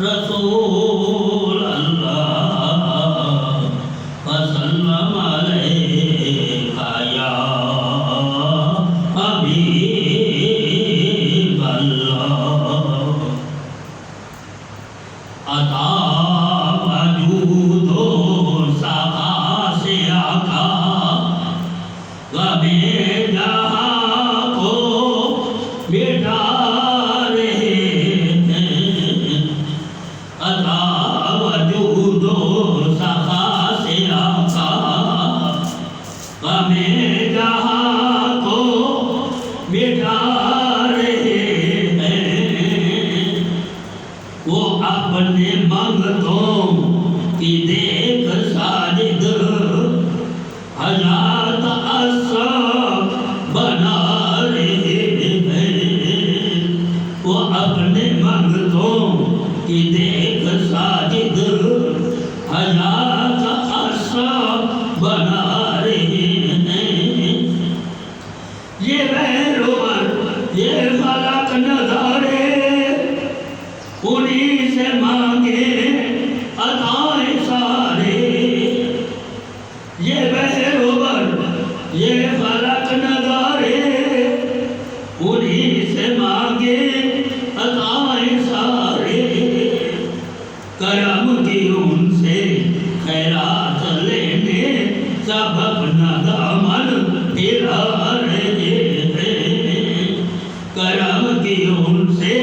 رسول اللہ وسلم علیہ یا حبیب اللہ عطا وجود و سخا سے آقا غمِ جہاں کو مٹا رہے ہیں عطا وجود و سخا سے آقا غمِ جہاں کو مٹا رہے ہیں وہ اپنے منگتوں کی دیکھ ساجد حیات اصحاب بنا رہے ہیں وہ اپنے منگتوں کی دیکھ ساجد حیات اصحاب بنا رہے ہیں یہ بہروبر یہ فلک نظارے انہی سے مانگے عطائیں سارے یہ بہروبر یہ فلک نظارے انہی سے مانگے عطائیں سارے کرم کی ان سے خیرات لینے سب اپنا دامن پھیلا رہے ہیں کرم کی ان سے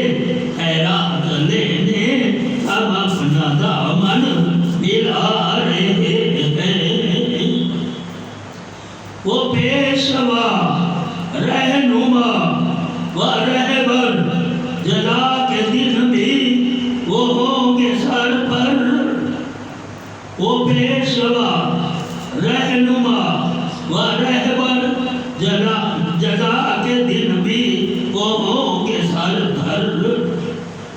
خیرات لینے سب اپنا دامن پھیلا رہے ہیں وہ پیشوا رہنما و رہبر جزا کے دن بھی وہ ہوں گے سر پر وہ پیشوا رہنما و رہبر جزا کے دن بھی وہ ہوں گے سر پر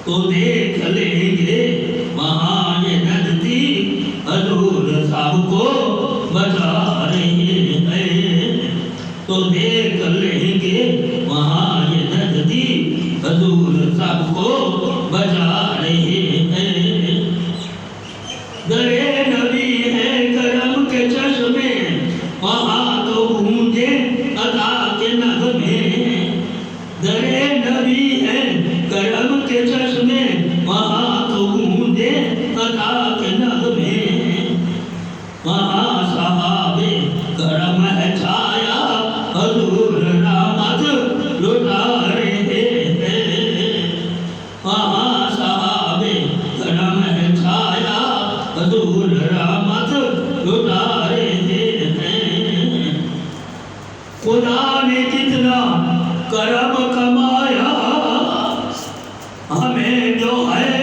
تو دیکھ لیں گے وہاں یہ نزدیک حضور صاحب کو بچا رہے ہیں تو دیکھ لیں گے وہاں یہ نزدیک حضور صاحب کو بچا رہے ہیں درے نبی ہے کرم کے چشمے وہاں تو گونجے عطا کے نغمے درے نبی ہے کرم کے چشمے وہاں تو گونجے عطا کے نغمے وہاں صحابے کرم ہے چھایا حضور رحمت لٹا رہے ہیں وہاں صحابے کرم ہے چھایا حضور رحمت لٹا رہے ہیں خدا نے جتنا کرم کمایا ہمیں جو ہے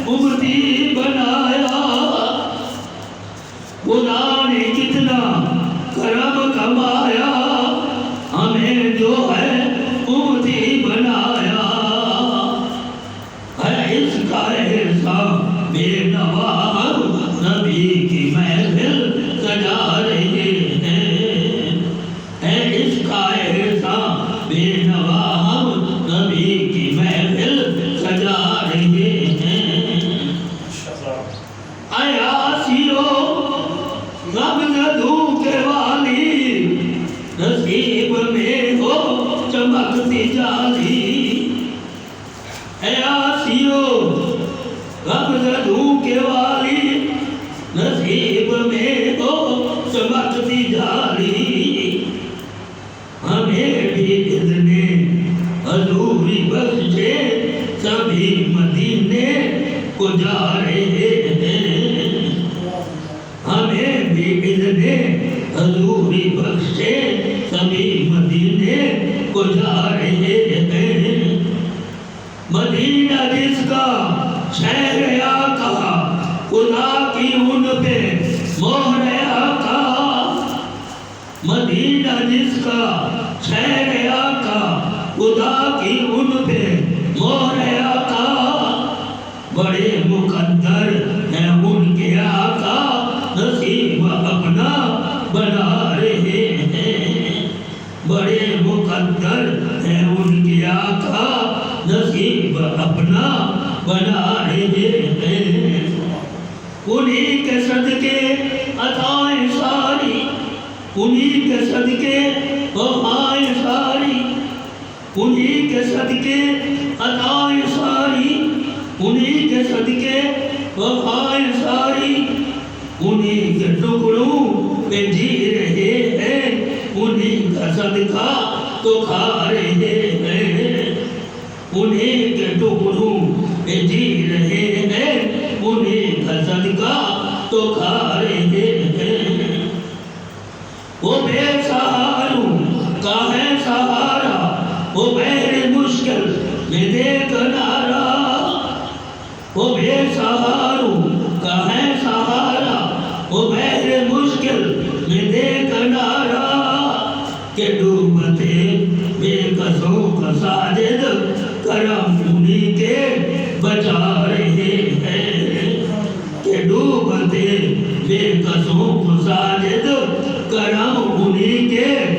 امتی بنایا خدا نے جتنا کرم کمایا ہمیں جو ہے امتی بنایا ہے اس کا احسان بے نوا نبی کی محفل سجا رہے ہیں ہے اس کا احسان بے نوا نبی کی محفل سجا رہے ہیں ایاسیو غمزدوں کے والی نصیب میں ہو چمکتی جالی ایاسیو غمزدوں کے والی نصیب میں ہو چمکتی جالی ہمیں بھی اذنے حضوری بخشے سبھی مدینے کو جا رہے ہیں ہمیں بھی اذنے حضوری بخشے سبھی مدینے کو جا رہے ہیں مدینہ جس کا شہر آقا خدا کی ان پہ مہر آقا مدینہ جس کا شہر آقا خدا کی ان پہ مہر آقا بڑے مقدر ہیں ان کے آقا نصیب اپنا بنا رہے ہیں بڑے مقدر ہیں ان کے آقا نصیب اپنا بنا رہے ہیں. انہیں کے صدقے عطائیں ساری, انہیں کے صدقے بہائیں ساری, انہیں کے صدقے عطائیں ساری, انہیں کے صدقے بہائیں ساری, انہیں کے ٹکڑوں پہ جی رہے ہیں, انہیں کا صدقہ تو کھا رہے ہیں. انہیں کے ٹکڑوں پہ جی رہے ہیں, انہیں کا صدقہ تو کھا رہے ہیں. وہ بے سہاروں کا ہے سہارا, وہ بحر مشکل میں دے کنارا. وہ بے سہاروں کا ہے سہارا, وہ بحر مشکل میں دے کنارا. کہ ڈوبتے بے کسوں کا ساجد کرم انہیں کے بچا رہے ہیں. کہ ڈوبتے بے کسوں کا ساجد کرم انہیں کے